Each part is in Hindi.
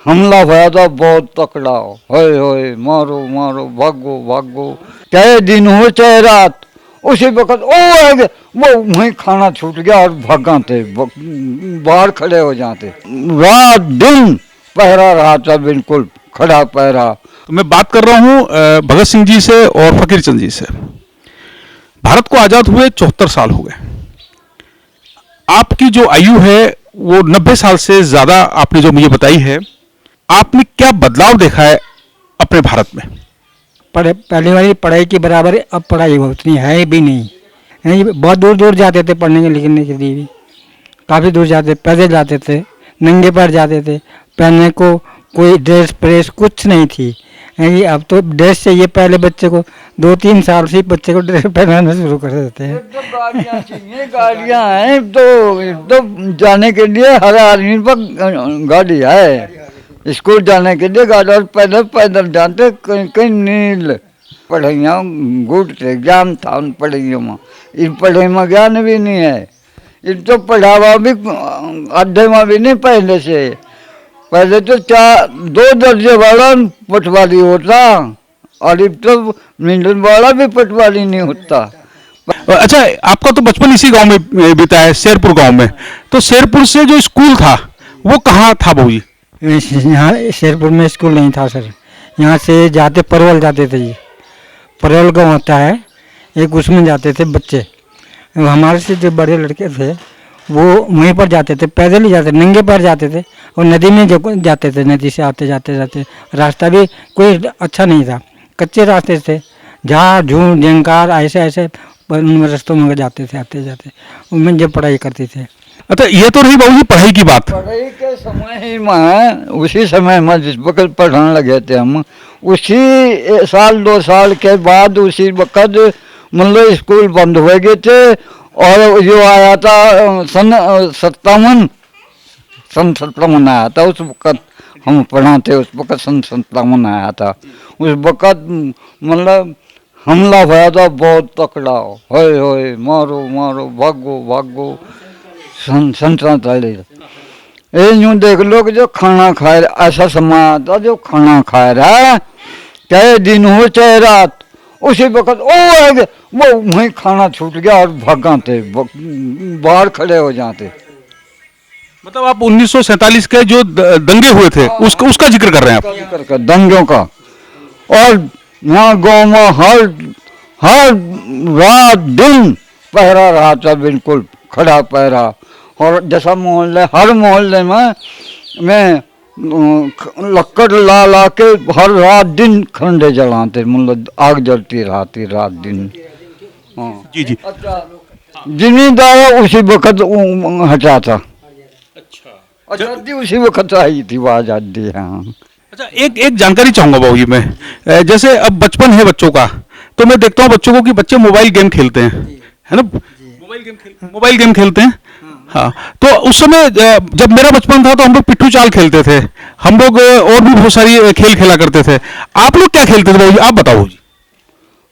हमला भया था बहुत तकड़ा, होए होए मारो मारो भागो भागो, चाहे दिन हो चाहे रात। उसी वक्त ओ आगे वो वहीं खाना छूट गया और भागा थे, बाहर खड़े हो जाते। रात दिन पहरा रहा था, बिल्कुल खड़ा पहरा। तो मैं बात कर रहा हूँ भगत सिंह जी से और फकीर चंद जी से। भारत को आजाद हुए 74 साल हो गए। आपकी जो आयु है वो 90 साल से ज्यादा आपने जो मुझे बताई है। आपने क्या बदलाव देखा है अपने भारत में? पहले वाली पढ़ाई के बराबर अब पढ़ाई उतनी है भी नहीं। बहुत दूर दूर जाते थे पढ़ने के लिखने के लिए भी, काफ़ी दूर जाते, पैदल जाते थे, नंगे पैर जाते थे। पहनने को कोई ड्रेस प्रेस कुछ नहीं थी। अब तो ड्रेस चाहिए, पहले बच्चे को 2-3 साल से बच्चे को ड्रेस पहनाना शुरू कर देते हैं। तो गाड़ियाँ चाहिए, गाड़ियाँ हैं तो जाने के लिए हर आदमी पर गाड़ी है। स्कूल जाने के लिए गाड़ी, और पैदल पैदल जाते, कहीं कहीं नील पढ़ाइयाँ गुट एग्जाम था उन पढ़ाइयों में। इन पढ़ाई में ज्ञान भी नहीं है, इन तो पढ़ावा भी अड्डे में भी नहीं पहले से। पहले तो 2 दर्जे वाला पटवारी होता, और अब तो मिडिल वाला भी पटवारी नहीं होता। अच्छा, आपका तो बचपन इसी गांव में बीता है, शेरपुर गांव में। तो शेरपुर से जो स्कूल था वो कहाँ था बाबू जी? यहाँ शेरपुर में स्कूल नहीं था सर। यहाँ से जाते परवल जाते थे जी, परवल गाँव होता है एक, उसमें जाते थे बच्चे। हमारे से जो बड़े लड़के थे वो वहीं पर जाते थे, पैदल ही जाते, नंगे पैर जाते थे। और नदी में जाते थे, नदी से आते जाते जाते। रास्ता भी कोई अच्छा नहीं था, कच्चे रास्ते थे, झाड़ झूम झंकार ऐसे ऐसे उन रास्तों में जाते थे आते जाते। उनमें जब पढ़ाई करते थे। अच्छा, ये तो रही बाबू जी पढ़ाई की बात। पढ़ाई के समय ही में, उसी समय में जिस वक्त पढ़ने लगे थे हम, उसी साल 2 साल के बाद उसी वक्त मतलब स्कूल बंद हो गए थे। और जो आया था सन 57 आया था, उस वक्त हम पढ़ाते, उस वक्त सन 57 आया था। उस वक्त मतलब हमला भया था बहुत तकड़ा, होए होए मारो मारो भागो भागो, संताली। ये यूँ देख लो कि जो खाना खाए, ऐसा समय आता जो खाना खा रहा है, चाहे दिन हो चाहे रात। उसी वक्त ओ आगे वो वहीं खाना छूट गया और भागा थे, बाहर खड़े हो जाते। मतलब आप 1947 के जो दंगे हुए थे उसका जिक्र कर रहे हैं आप? दंगों का। और यहाँ गाँव में हर रात दिन पहरा रहा था, बिल्कुल खड़ा पहरा। और जैसा मोहल्ले, हर मोहल्ले में लक्कड़ ला ला के हर रात दिन खंडे जलाते, मतलब आग जलती रहती रात दिन। हाँ जी जी। जिम्मेदार उसी वक्त हटा था। आजादी उसी वक्त आई थी वो आजादी। हाँ। अच्छा, एक जानकारी चाहूंगा बाबू जी मैं। जैसे अब बचपन है बच्चों का, तो मैं देखता हूँ बच्चों को कि बच्चे मोबाइल गेम खेलते हैं, है ना? मोबाइल गेम खेलते हैं। हाँ, तो उस समय जब मेरा बचपन था तो हम लोग पिट्ठू चाल खेलते थे, हम लोग और भी बहुत सारी खेल खेला करते थे। आप लोग क्या खेलते थे बाबू जी, आप बताओ जी।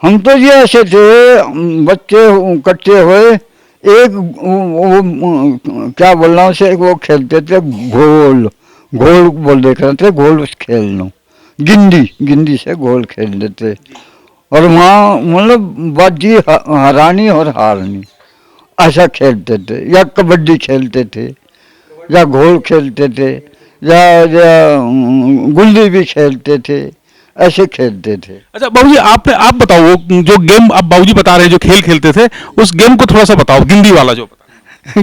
हम तो ये ऐसे थे, बच्चे इकट्ठे हुए, एक वो क्या बोल रहा हूँ से, वो खेलते थे घोल, घोल बोल देख रहे थे, घोल उस खेल लो, गिंडी से घोल खेल लेते। और वहाँ मतलब बाजी हरानी और हारनी ऐसा खेलते थे। या कबड्डी खेलते थे, या घोल खेलते थे, या गुल्ली भी खेलते थे, ऐसे खेलते थे। अच्छा बाबूजी, आप बताओ वो जो गेम आप बाबूजी बता रहे हैं, जो खेल खेलते थे, उस गेम को थोड़ा सा बताओ, गिंदी वाला जो बता।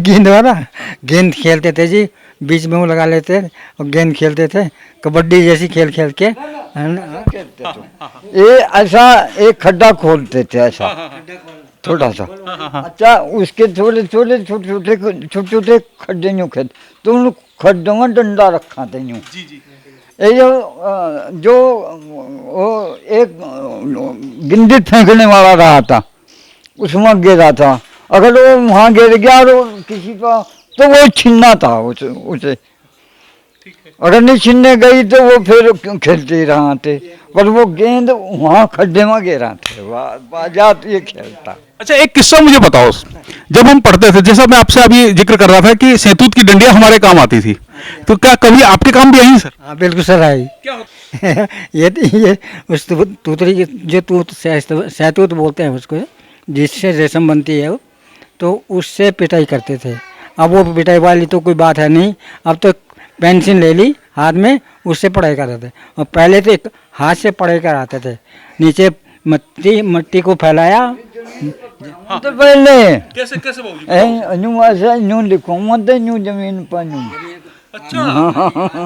गेंद वाला, गेंद खेलते थे जी, बीच में वो लगा लेते और गेंद खेलते थे, कबड्डी जैसी खेल खेल के। ये ऐसा एक खड्डा खोलते थे, ऐसा थोड़ा सा। अच्छा, उसके थोड़े छोटे छोटे खड्डे यूँ खेलते, तो उन खड्डों में डंडा रखा था यूँ। ये जो वो एक गिंडी फेंकने वाला रहा था, उसमें गिरा था। अगर वो वहाँ गिर गया और किसी का, तो वो छीनना था उसे। अगर नहीं छीनने गई तो वो फिर खेलते ही रहा थे, पर वो गेंद वहाँ खड्डे में गिरा थे, बाजात ये खेलता। अच्छा, एक किस्सा मुझे बताओ। जब हम पढ़ते थे, जैसा मैं आपसे अभी जिक्र कर रहा था कि सैतूत की डंडियां हमारे काम आती थी, तो क्या कभी आपके काम भी आई सर? हाँ बिल्कुल सर आई। क्या होता ये उस तूतरी जो सहतूत बोलते हैं उसको, जिससे रेशम बनती है वो, तो उससे पिटाई करते थे। अब वो पिटाई वाली तो कोई बात है नहीं, अब तो पेंसिल ले ली हाथ में, उससे पढ़ाई करते थे। और पहले तो एक हाथ से पढ़ाई कराते थे, नीचे मट्टी को फैलाया। तो पहले कैसे कैसे बाबूजी? यूं ऐसा यूं लिखो मत, यूं जमीन पर यूं। अच्छा,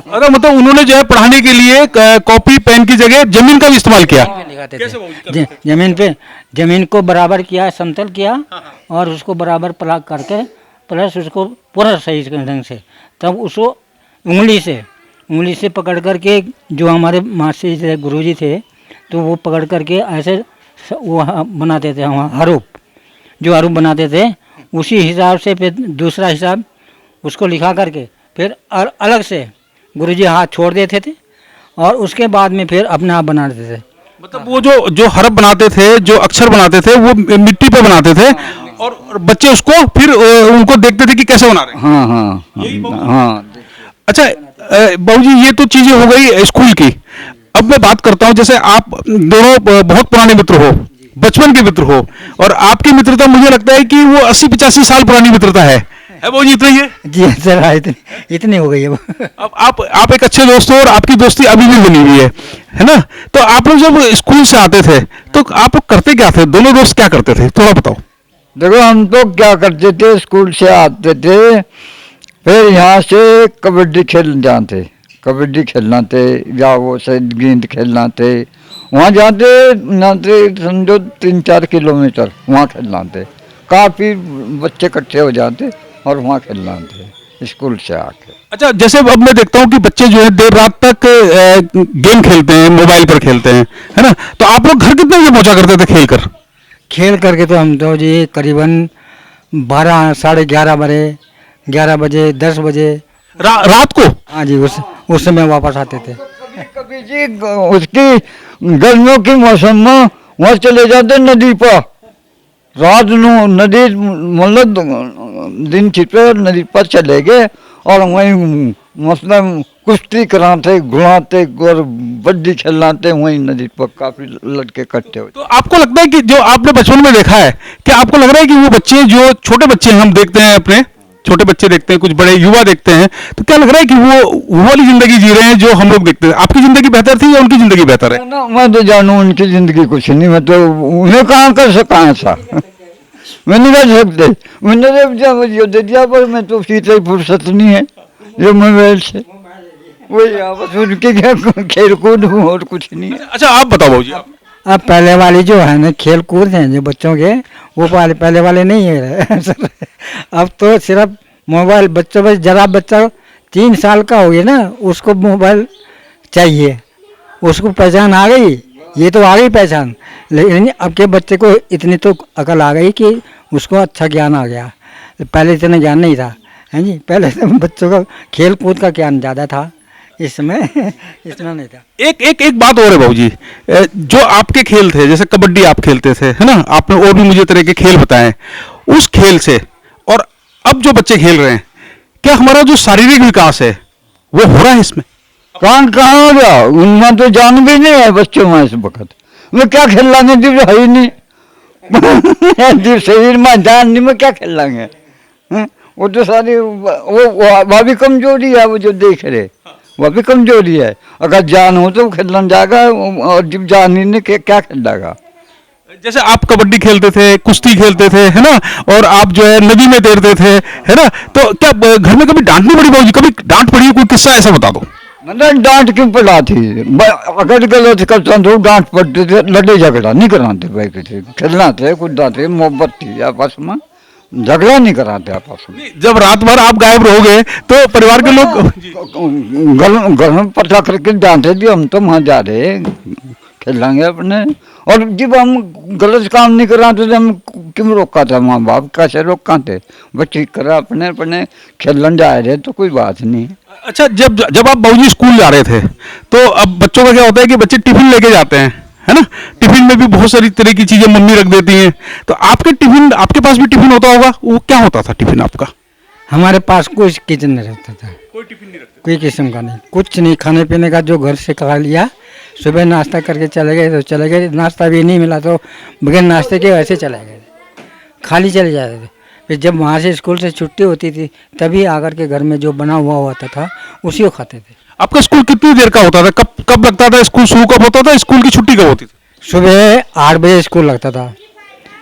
अरे मतलब उन्होंने जो है पढ़ाने के लिए कॉपी पेन की जगह जमीन का भी इस्तेमाल किया। कैसे बाबूजी? जमीन पे, जमीन को बराबर किया, समतल किया, और उसको बराबर प्लाग करके प्लस उसको पूरा सही ढंग से, तब उसको उंगली से पकड़ करके, जो हमारे मास्टर थे, गुरुजी थे, तो वो पकड़ करके ऐसे वो बनाते थे हम हरूफ, जो हरूफ बनाते थे, उसी हिसाब से फिर दूसरा हिसाब उसको लिखा करके फिर अलग से गुरुजी हाथ छोड़ देते थे, और उसके बाद में फिर अपने आप बनाते थे। मतलब वो जो हरफ बनाते थे, जो अक्षर बनाते थे, वो मिट्टी पे बनाते थे, और बच्चे उसको फिर उनको देखते थे कि कैसे बना रहे हैं। हाँ हाँ हाँ। अच्छा बाबूजी, ये तो चीजें हो गई स्कूल की। अब मैं बात करता हूँ, जैसे आप दोनों बहुत पुराने मित्र हो, बचपन के मित्र हो, और आपकी मित्रता मुझे लगता है कि वो 80-85 साल पुरानी मित्रता है बाबूजी, इतना ही है? जी सर, इतनी हो गई है वो। अब आप एक अच्छे दोस्त हो, और आपकी दोस्ती अभी भी बनी हुई है ना? तो आप लोग जब स्कूल से आते थे तो आप लोग करते क्या थे? दोनों दोस्त क्या करते थे, थोड़ा बताओ। देखो, हम तो क्या करते थे, स्कूल से आते थे, फिर यहाँ से कबड्डी खेल जाते, कबड्डी खेलना थे, या वो से गेंद खेलना थे। वहाँ जाते समझो 3-4 किलोमीटर वहाँ खेलना थे। काफ़ी बच्चे इकट्ठे हो जाते और वहाँ खेलना थे स्कूल से आके। अच्छा, जैसे अब मैं देखता हूँ कि बच्चे जो है देर रात तक गेम खेलते हैं, मोबाइल पर खेलते हैं, है ना? तो आप लोग घर कितने बजे पहुँचा करते थे खेल करके? तो हम तो जी करीबन 12, साढ़े 11 बजे, 11 बजे, 10 बजे रात को? हाँ जी, उस समय वापस आते थे। कभी जी उसकी गर्मियों के मौसम में वहाँ चले जाते नदी पर, रात नो नदी मतलब दिन छिपे नदी पर चले गए, और वहीं मतलब कुश्ती कराते, घुड़ाते और बड्डी खेलाते वहीं नदी पर। काफी लड़के इकट्ठे हुए। तो आपको लगता है कि जो आपने बचपन में देखा है, क्या आपको लग रहा है कि वो बच्चे, जो छोटे बच्चे हम देखते हैं, अपने छोटे बच्चे देखते हैं, कुछ बड़े युवा देखते हैं, तो क्या लग रहा है कि वो वाली जिंदगी जी रहे हैं जो हम लोग देखते हैं? आपकी जिंदगी बेहतर थी या उनकी जिंदगी बेहतर है? ना, मैं तो जानू उनकी जिंदगी कुछ नहीं, मैं तो उन्हें कहाँ कर सका ऐसा। मैं नहीं कर सकते, मैंने जो दे दिया, पर मैं तो सीधे फुर्सत नहीं है जो मोबाइल से, वही आपस उनके खेल कूद और कुछ नहीं है। अच्छा, आप बताओ बाबूजी। अब पहले वाली जो है ना खेल कूद हैं जो बच्चों के, वो पहले वाले नहीं है सर। अब तो सिर्फ मोबाइल, बच्चों में जरा बच्चा 3 साल का हो गया ना, उसको मोबाइल चाहिए, उसको पहचान आ गई, ये तो आ गई पहचान, लेकिन अब के बच्चे को इतनी तो अकल आ गई कि उसको अच्छा ज्ञान आ गया। पहले इतना ज्ञान नहीं था, हैं जी। पहले तो बच्चों का खेल कूद का ज्ञान ज़्यादा था, इस समय इतना नहीं था। एक बात और है बाबूजी, जो आपके खेल थे, जैसे कबड्डी आप खेलते थे, है ना? आपने और भी मुझे तरह के खेल बताए, उस खेल से और अब जो बच्चे खेल रहे हैं, क्या हमारा जो शारीरिक विकास है वो हो रहा है इसमें? कहाँ हो गया, उनमें तो जान भी नहीं है बच्चों में इस वक्त। मैं क्या खेल लांगे, दिव है ही नहीं। दिव शरीर में जान नहीं, में क्या खेल लांगे? वो तो सारी वो भी कमजोरी है, वो जो देख रहे वह भी कमजोरी है। अगर जान हो तो खेलना जाएगा, और जब जान ही नहीं क्या खेलेगा। जैसे आप कबड्डी खेलते थे, कुश्ती खेलते थे, है ना? और आप जो है नदी में तैरते थे, है ना? तो क्या घर में कभी डांट नहीं पड़ी बाबूजी? कभी डांट पड़ी, कोई किस्सा ऐसा बता दो। मतलब डांट क्यों पड़ा थी, अगर गलत करता तो डांट पड़ते थे, लड़े झगड़ा नहीं कराते भाई, थे खेलना थे, कूदाते, मोहब्बत थी आपस में, झगड़ा नहीं कराते आपस में। जब रात भर आप गायब रहोगे तो परिवार के लोग घर में पता करके डांटे दिए, हम तो वहाँ जा रहे खेलेंगे अपने, और जब हम गलत काम नहीं कराते थे, हम क्यों रोका था? माँ बाप कैसे रोका थे? बच्चे करा अपने अपने खेलन जा रहे तो कोई बात नहीं। अच्छा, जब आप बाबूजी स्कूल जा रहे थे, तो अब बच्चों का क्या होता है कि बच्चे टिफिन लेके जाते हैं, है ना? टिफिन में भी बहुत सारी तरह की चीजें मम्मी रख देती हैं, तो आपके पास भी टिफिन होता होगा, वो क्या होता था टिफिन आपका? हमारे पास कोई किचन नहीं रहता था। कोई टिफिन नहीं रखते? कोई किस्म का नहीं, कुछ नहीं। खाने पीने का जो घर से खा लिया, सुबह नाश्ता करके चले गए तो चले गए, नाश्ता भी नहीं मिला तो बगैर नाश्ते के वैसे चले गए, खाली चले जाते थे। फिर जब वहाँ से स्कूल से छुट्टी होती थी तभी आकर के घर में जो बना हुआ होता था उसी को खाते थे। आपका स्कूल कितनी देर का होता था? कब कब लगता था? स्कूल शुरू कब होता था? स्कूल की छुट्टी कब होती थी? सुबह 8 बजे स्कूल लगता था,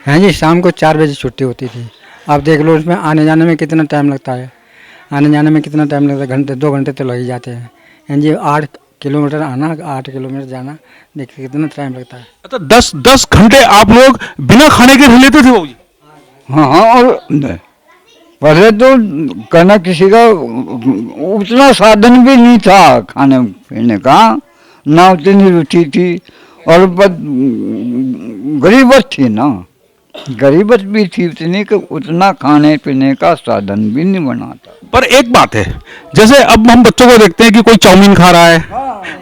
हाँ जी, शाम को 4 बजे छुट्टी होती थी। आप देख लो उसमें आने जाने में कितना टाइम लगता है, आने जाने में कितना टाइम लगता है, घंटे 2 घंटे तो लग ही जाते हैं, हाँ जी। 8 किलोमीटर आना, 8 किलोमीटर जाना, देखिए कितना टाइम लगता है। अच्छा, 10 घंटे आप लोग बिना खाने के रह लेते थे बाबूजी? हाँ, और पहले तो कहना किसी का उतना साधन भी नहीं था खाने पीने का, ना उतनी रुचि थी, और गरीबत थी ना, गरीबत भी थी उतनी कि उतना खाने पीने का साधन भी नहीं बना था। पर एक बात है, जैसे अब हम बच्चों को देखते हैं कि कोई चाउमीन खा रहा है,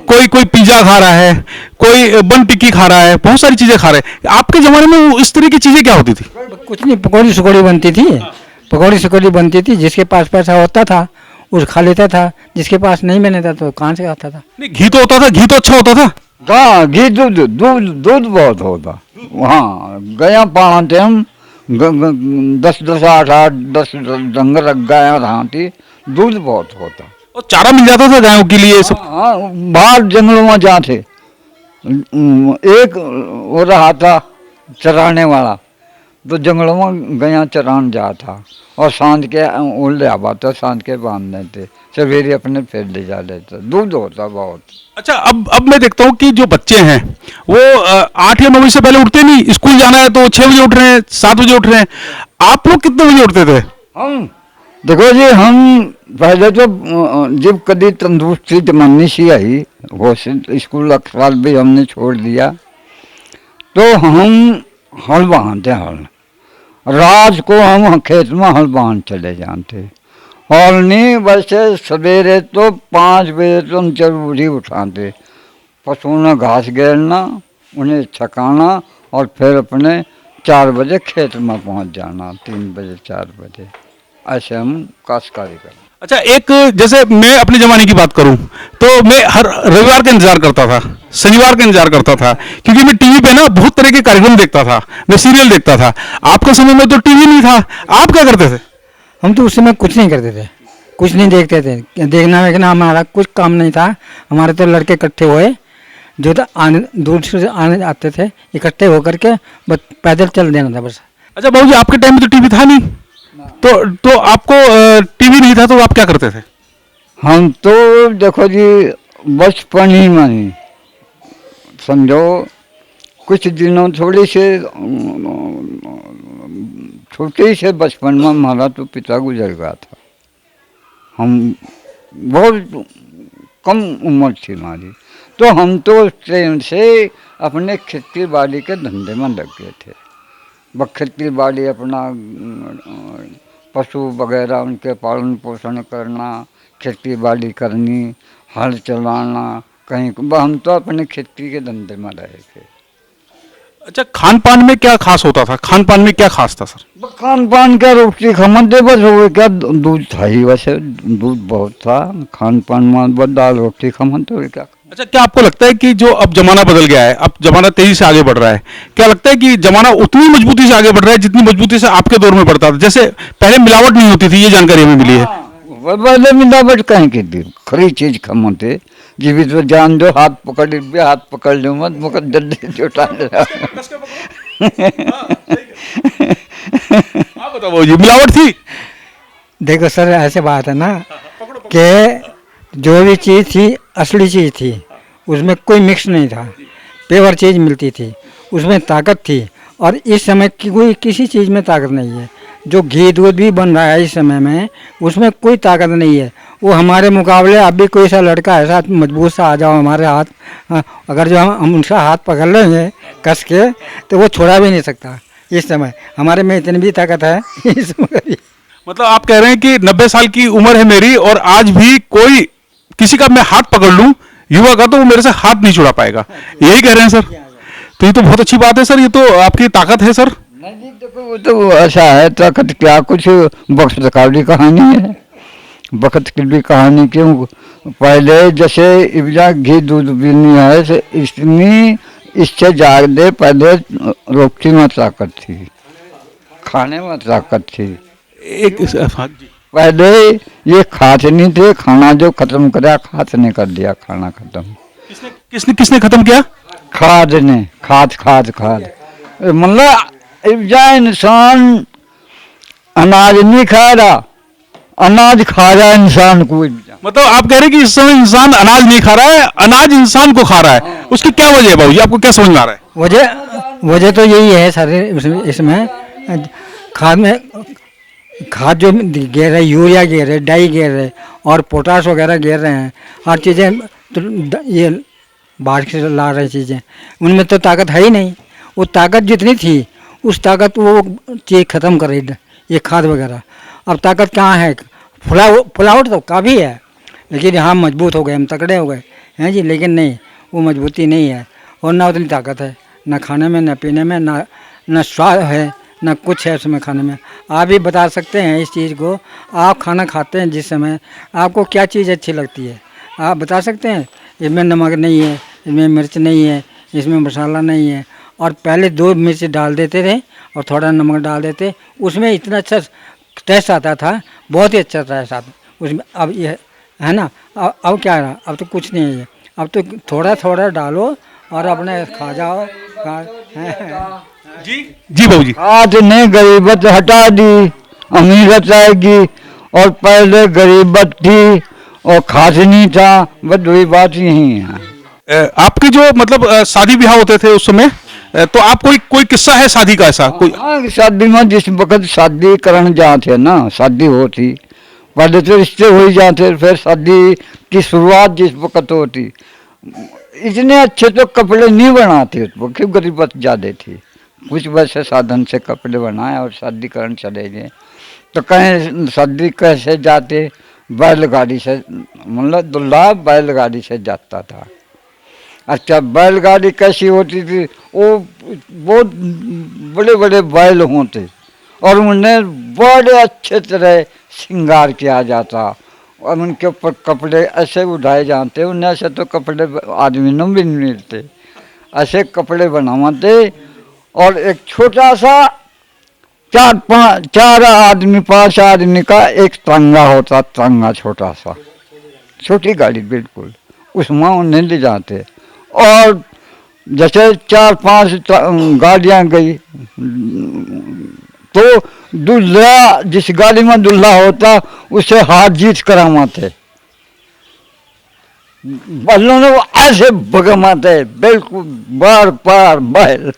कोई पिज्जा खा रहा है, कोई बन टिक्की खा रहा है, बहुत सारी चीजें खा रहे हैं। आपके जमाने में वो इस तरह की चीजें क्या होती थी? कुछ नहीं, पकौड़ी सुकौड़ी बनती थी, पकौड़ी सुकौड़ी बनती थी। जिसके पास पैसा होता था उस खा लेता था, जिसके पास नहीं बनता तो कहाँ से खाता था। नहीं, घी तो होता था, घी तो अच्छा होता था। हाँ, घी दूध दूध दूध बहुत होता वहाँ। गया पाते हम 10 8 8 10 डंगर गया रहाती, दूध बहुत होता। और चारा मिल जाता था गायों के लिए सब? हाँ, बाहर जंगलों में जाते, एक वो रहा था चराने वाला, तो जंगलों में गया चरान जाता, और सांझ के ले आवाता, सांझ के बांध देते, सवेरे अपने फिर ले जा लेते, दूध होता बहुत। अच्छा, अब मैं देखता हूँ कि जो बच्चे हैं वो 8 या 9 बजे से पहले उठते नहीं। स्कूल जाना है तो 6 बजे उठ रहे हैं, 7 बजे उठ रहे हैं। आप लोग कितने बजे उठते थे? हम देखो जी, हम पहले तो जब कभी तंदुरुस्ती जमानी सी आई, वो स्कूल अक्सर भी हमने छोड़ दिया, तो हम हल बहाते, हल रात को हम खेत में हल बहान चले जाते। और नहीं वैसे सवेरे तो 5 बजे तो हम जरूरी उठाते, पशुओं ने घास घेरना, उन्हें छकाना, और फिर अपने 4 बजे खेत में पहुंच जाना, 3 बजे 4 बजे, ऐसे हम काश्तकारी करते। अच्छा, एक जैसे मैं अपने जमाने की बात करूं तो मैं हर रविवार का इंतजार करता था, शनिवार का इंतजार करता था, क्योंकि मैं टीवी पे ना बहुत तरह के कार्यक्रम देखता था, मैं सीरियल देखता था। आपके समय में तो टीवी नहीं था, आप क्या करते थे? हम तो उस समय कुछ नहीं करते थे, कुछ नहीं देखते थे, देखना वेखना हमारा कुछ काम नहीं था। हमारे तो लड़के इकट्ठे हुए जो तो आने दूर से आने आते थे, इकट्ठे होकर के बस पैदल चल देना था बस। अच्छा बाबूजी, आपके टाइम में तो टीवी था नहीं, तो आपको टीवी नहीं था तो आप क्या करते थे? हम तो देखो जी, बचपन ही में ही समझो, कुछ दिनों थोड़ी से छोटे से बचपन में हमारा तो पिता गुजर गया था। हम बहुत कम उम्र थी हमारी, तो हम तो उस टाइम से अपने खेती बाड़ी के धंधे में लग गए थे। बस खेती बाड़ी अपना पशु वगैरह उनके पालन पोषण करना, खेती बाड़ी करनी, हल चलाना, कहीं हम तो अपने खेती के धंधे में रहे थे। अच्छा, खान पान में क्या खास होता था? खान पान में क्या खास था सर? खान पान क्या, रोटी खमते बस, हो क्या दूध था ही, वैसे दूध बहुत था। खान पान में बस दाल रोटी खमते हो क्या। अच्छा, क्या आपको लगता है कि जो अब जमाना बदल गया है, अब जमाना तेजी से आगे बढ़ रहा है, क्या लगता है कि जमाना उतनी मजबूती से आगे बढ़ रहा है जितनी मजबूती से आपके दौर में बढ़ता था? जैसे पहले मिलावट नहीं होती थी, ये जानकारी हमें मिली है। पहले मिलावट कहीं की थी, खरी चीज खमते, जीवित तो जान दो, हाथ पकड़ भी, हाथ पकड़ लो मत, मुकर जल्दी जुटा ले। आप बताओ जी, मिलावट थी? देखो सर, ऐसे बात है ना कि जो भी चीज़ थी असली चीज़ थी, उसमें कोई मिक्स नहीं था, पेवर चीज़ मिलती थी, उसमें ताकत थी। और इस समय की कोई किसी चीज़ में ताकत नहीं है। जो घी दूध भी बन रहा है इस समय में, उसमें कोई ताकत नहीं है। वो हमारे मुकाबले अभी कोई सा लड़का ऐसा मजबूत सा आ जाओ हमारे हाथ, अगर जो हम उनका हाथ पकड़ लेंगे कस के, तो वो छोड़ा भी नहीं सकता। इस समय हमारे में इतनी भी ताकत है इस समय। मतलब आप कह रहे हैं कि 90 साल की उम्र है मेरी और आज भी कोई किसी का मैं हाथ पकड़ लूं युवा का, तो वो मेरे से हाथ नहीं छुड़ा पाएगा, यही कह रहे हैं सर? तो ये तो बहुत अच्छी बात है सर, ये तो आपकी ताकत है सर। नहीं देखो, वो तो ऐसा है, ताकत क्या, कुछ बख्श की कहानी है। वक्त की भी कहानी क्यों। पहले जैसे इब्जा घी दूध भी नहीं है से इतनी इससे ज्यादा पहले रोटी में ताकत थी, खाने में ताकत थी। एक हाँ जी। पहले ये खाते नहीं थे, खाना जो खत्म करा खाद ने कर दिया, खाना खत्म। किसने किसने किसने खत्म किया? खाद ने, खाद खाद खाद मतलब इब्जा इंसान अनाज नहीं खा रहा, अनाज खा रहा है इंसान को। मतलब आप कह रहे हैं कि इस समय इंसान अनाज नहीं खा रहा है, अनाज इंसान को खा रहा है। उसकी क्या वजह है बाबूजी, आपको क्या समझ में आ रहा है? वजह तो यही है सर, इसमें खाद में खाद जो गिर रहे, यूरिया गिर रहे, डाई गिर रहे और पोटास वगैरह गिर रहे हैं, हर चीज़ें तो ये बाहर से ला रही चीज़ें, उनमें तो ताकत है ही नहीं। वो ताकत जितनी थी उस ताकत वो चीज़ ख़त्म कर रही ये खाद वगैरह। अब ताकत कहाँ है? फुलावट तो काफ़ी है, लेकिन हाँ मजबूत हो गए, हम तकड़े हो गए हैं जी, लेकिन नहीं वो मजबूती नहीं है और ना उतनी ताकत है, ना खाने में, ना पीने में, ना स्वाद है, ना कुछ है उसमें खाने में। आप भी बता सकते हैं इस चीज़ को, आप खाना खाते हैं जिस समय आपको क्या चीज़ अच्छी लगती है, आप बता सकते हैं? इसमें नमक नहीं है, इसमें मिर्च नहीं है, इसमें मसाला नहीं है। और पहले 2 मिर्च डाल देते थे और थोड़ा नमक डाल देते, उसमें इतना अच्छा टेस्ट आता था, बहुत ही अच्छा टेस्ट आता उसमें। अब ये है ना, अब क्या रहा, अब तो कुछ नहीं है, अब तो थोड़ा थोड़ा डालो और अपने खा जाओ। जी जी बाबूजी। खाद ने गरीबत हटा दी, अमीरत आएगी। और पहले गरीबत थी और खाद नहीं था, बस वही बात यही है। आपके जो मतलब शादी ब्याह होते थे उस समय, तो आप कोई किस्सा है शादी का ऐसा कोई? हाँ, शादी में जिस वक्त शादी करने जाते ना, शादी होती पहले तो रिश्ते हो ही जाते, फिर शादी की शुरुआत जिस वक्त होती, इतने अच्छे तो कपड़े नहीं बनाते उस वक्त, क्योंकि गरीबत ज़्यादा थी। कुछ वैसे साधन से कपड़े बनाए और शादी करने चले गए। तो कहीं शादी कैसे जाते, बैलगाड़ी से, मतलब दूल्हा बैलगाड़ी से जाता था। अच्छा, बैलगाड़ी कैसी होती थी? वो बहुत बड़े बड़े बैल होते और उन्हें बड़े अच्छे तरह श्रृंगार किया जाता और उनके ऊपर कपड़े ऐसे उठाए जाते, उन्हें ऐसे तो कपड़े आदमी न भी नहीं मिलते, ऐसे कपड़े बनाते। और एक छोटा सा 4 आदमी 5 आदमी का एक तांगा होता, तांगा छोटा सा, छोटी गाड़ी बिल्कुल, उसमें उन्हें ले जाते। और जैसे 4-5 गाड़ियाँ गई तो दूल्हा, जिस गाड़ी में दूल्हा होता उसे हार जीत कराते, बैलों ने ऐसे भगमाते बिल्कुल, बार बार बैल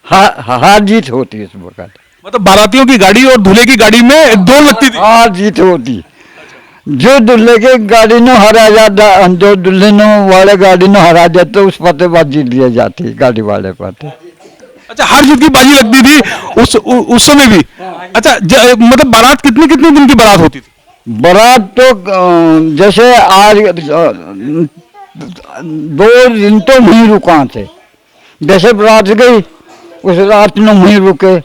हार जीत होती इस वक्त। मतलब बारातियों की गाड़ी और दूल्हे की गाड़ी में दौड़ लगती थी, हार जीत होती। जो दूल्हे की गाड़ी न हरा जाता, जो दूल्हे न वाले गाड़ी न हरा जाता, उस पते बाजी लिए जाती, गाड़ी वाले पते। अच्छा, हर जीत की बाजी लगती थी उस समय भी। अच्छा, मतलब बारात कितने कितने दिन की बारात होती थी? बारात तो जैसे आज 2 दिन तो वहीं रुका थे, जैसे बारात गई उस रात में वहीं रुके,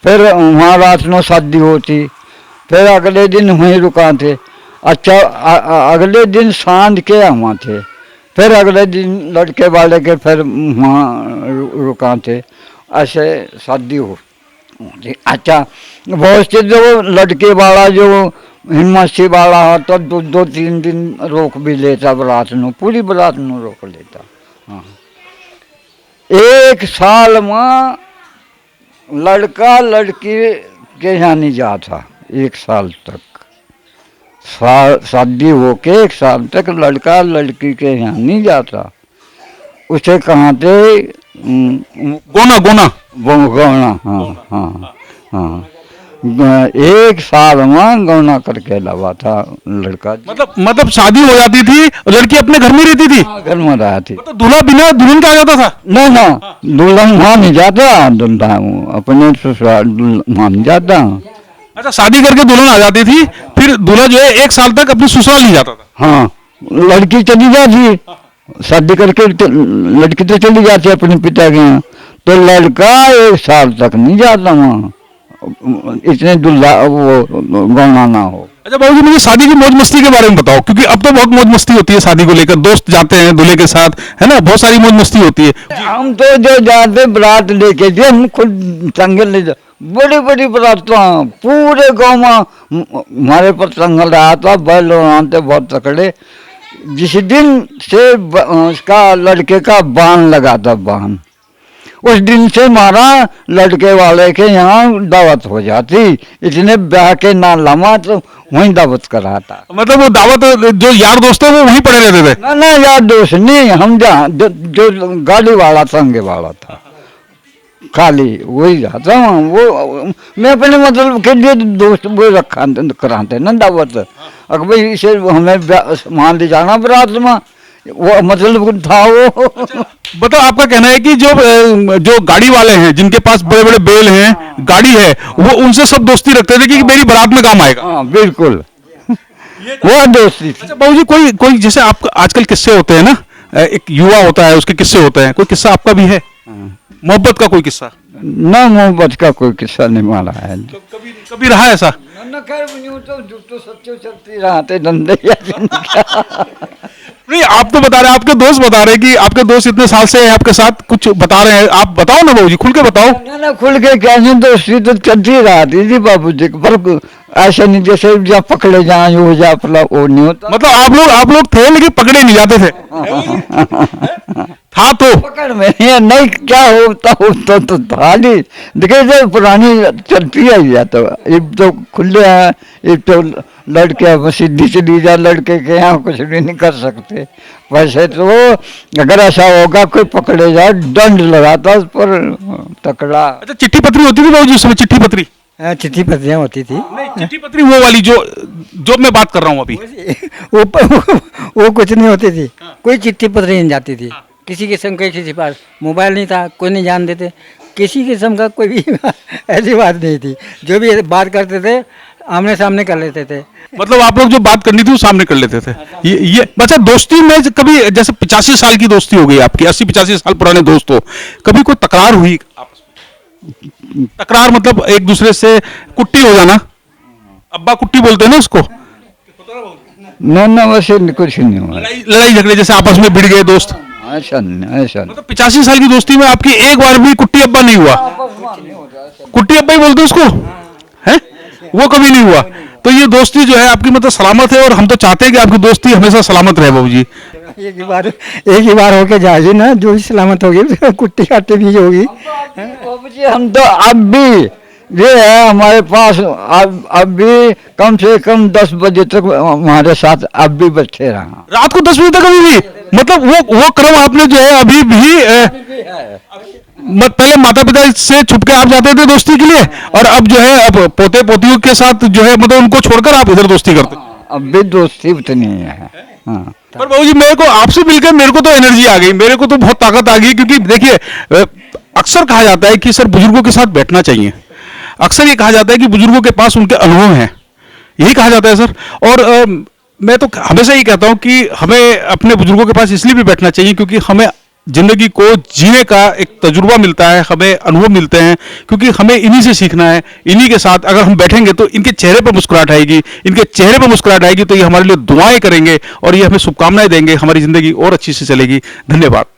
फिर वहाँ रात में शादी होती, फिर अगले दिन वहीं रुका थे। अच्छा, अगले दिन सांझ के वहाँ थे, फिर अगले दिन लड़के वाले के फिर वहाँ रुका थे, ऐसे शादी होती। अच्छा, बहुत से जो लड़के वाला जो हिम्मत से वाला होता, 2-3 दिन रोक भी लेता, बारात में पूरी बारात में रोक लेता। हाँ, 1 साल में लड़का लड़की के यहाँ नहीं जाता, 1 साल तक। शादी होके 1 साल तक लड़का लड़की के यहाँ नहीं जाता, उसे कहाँ थे गोना गोना गौना। हाँ हाँ हाँ, 1 साल में गौना करके लावा था लड़का। मतलब शादी हो जाती थी, लड़की अपने घर में रहती थी, घर में रहा थी। मतलब दूल्हा बिना दुल्हन का आ जाता था? नहीं ना, दुल्हन वहाँ नहीं जाता, दुल्हा अपने ससुराल वहाँ नहीं जाता। अच्छा, शादी करके दुल्हन आ जाती थी, फिर दूल्हा जो है 1 साल तक अपने ससुराल नहीं जाता था? हाँ, लड़की चली जाती, शादी करके लड़की तो चली जाती अपने पिता के यहाँ, तो लड़का 1 साल तक नहीं जाता वहाँ, इतने दूल्हा वो गौना ना हो। अच्छा बाबूजी, मुझे शादी की मौज मस्ती के बारे में बताओ, क्योंकि अब तो बहुत मौज मस्ती होती है शादी को लेकर, दोस्त जाते हैं दूल्हे के साथ, है ना, बहुत सारी मौज मस्ती होती है। हम तो जो जाते बारात लेके थे, हम खुद संगल ले जा, बड़ी बड़ी बारातें पूरे गांव में हमारे पर संगल रहा था, बैल थे बहुत तकड़े। जिस दिन से उसका लड़के का बान लगा था, बान, उस दिन से हमारा लड़के वाले के यहाँ दावत हो जाती। इतने ब्याह के ना लमा तो वहीं दावत कराता। मतलब वो दावत जो यार दोस्त है वो वहीं पड़े रहते थे? ना ना यार दोस्त नहीं, हम जहाँ जो गाड़ी वाला संगे वाला था, खाली वही जाता हूँ। वो मैं अपने मतलब के लिए दोस्त वो रखा कराते ना दावत। अगर भाई इसे हमें मान ले जाना बारात में, वो मतलब था वो। मतलब आपका कहना है कि जो गाड़ी वाले हैं, जिनके पास बड़े बड़े बैल हैं, गाड़ी है, वो उनसे सब दोस्ती रखते थे कि मेरी बारात में काम आएगा। हाँ बिल्कुल, वो दोस्ती थी। अच्छा बाबूजी, कोई जैसे आपका आजकल किस्से होते हैं ना, एक युवा होता है उसके किस्से होते हैं, कोई किस्सा आपका भी है मोहब्बत का, कोई किस्सा? ना मोहब्बत का कोई किस्सा नहीं मारा है। तो कभी रहा ऐसा? ना खैर तो सच्चे चलती रहते धंधे। नहीं, आप तो बता रहे हैं, आपके दोस्त बता रहे हैं कि आपके दोस्त इतने साल से आपके साथ कुछ बता रहे हैं, आप बताओ ना बाबूजी, खुल के बताओ। ना खुल के कहने दोस्ती तो चलती रहती थी बाबूजी, पर ऐसा नहीं जैसे जहाँ पकड़े जाए हो जा वो नहीं होता। मतलब आप लोग थे लेकिन पकड़े नहीं जाते थे? था तो पकड़ में नहीं क्या होता तो था नहीं। देखिए जो पुरानी चलती है, तो एक तो खुले हैं, एक तो लड़के सीधी सीधी जा, लड़के के यहाँ कुछ भी नहीं कर सकते। वैसे तो अगर ऐसा होगा कोई पकड़े जाए, दंड लगाता उस पर तकड़ा। अच्छा, चिट्ठी पत्री होती थी बाबूजी उस समय? चिट्ठी पत्री? चिट्ठी पत्रियाँ होती थी। नहीं, चिट्ठी पत्री वो वाली जो मैं बात कर रहा हूँ अभी। वो कुछ नहीं होती थी, कोई चिट्ठी पत्री नहीं जाती थी किसी किस्म के। किसी पास मोबाइल नहीं था, कोई नहीं जान देते, किसी किस्म का कोई भी ऐसी बात नहीं थी। जो भी बात करते थे आमने सामने कर लेते थे। मतलब आप लोग जो बात करनी थी वो सामने कर लेते थे। ये अच्छा, दोस्ती में कभी जैसे 85 साल की दोस्ती हो गई आपकी, 80-85 साल पुराने दोस्त हो, कभी कोई तकरार हुई आपस में? तकरार मतलब एक दूसरे से कुट्टी हो जाना, अब्बा कुट्टी बोलते हैं ना उसको? ना वैसे कुछ नहीं हुआ। लड़ाई झगड़े जैसे आपस में भिड़ गए दोस्त? ऐसा नहीं, ऐसा मतलब 85 साल की दोस्ती में आपकी एक बार भी कुट्टी अब्बा नहीं हुआ? कुट्टी अब्बा ही बोलते हैं उसको, है? वो कभी नहीं हुआ? तो ये दोस्ती जो है आपकी मतलब सलामत है, और हम तो चाहते हैं कि आपकी दोस्ती हमेशा सलामत रहे बाबूजी। एक ही बार होके जाएगी ना, जो भी सलामत होगी कुट्टी काटी भी होगी। बाबूजी हम तो अब भी ये है हमारे पास, अब भी कम से कम 10 बजे तक हमारे साथ अब भी बैठे रहा। रात को 10 बजे तक अभी भी? मतलब वो क्रम आपने जो है अभी भी पहले माता पिता से छुप के आप जाते थे दोस्ती के लिए, और अब जो है अब पोते पोतियों के साथ जो है मतलब उनको छोड़कर आप इधर दोस्ती करते? अब भी दोस्ती उतनी है। हाँ। पर बाबूजी, मेरे को आपसे मिलकर मेरे को तो एनर्जी आ गई, मेरे को तो बहुत ताकत आ गई, क्योंकि देखिए अक्सर कहा जाता है कि सर बुजुर्गों के साथ बैठना चाहिए। अक्सर ये कहा जाता है कि बुजुर्गों के पास उनके अनुभव हैं, यही कहा जाता है सर। और मैं तो हमेशा ही कहता हूं कि हमें अपने बुजुर्गों के पास इसलिए भी बैठना चाहिए क्योंकि हमें जिंदगी को जीने का एक तजुर्बा मिलता है, हमें अनुभव मिलते हैं, क्योंकि हमें इन्हीं से सीखना है। इन्हीं के साथ अगर हम बैठेंगे तो इनके चेहरे पर मुस्कुराहट आएगी, इनके चेहरे पर मुस्कुराहट आएगी तो ये हमारे लिए दुआएं करेंगे और ये हमें शुभकामनाएं देंगे, हमारी जिंदगी और अच्छी से चलेगी। धन्यवाद।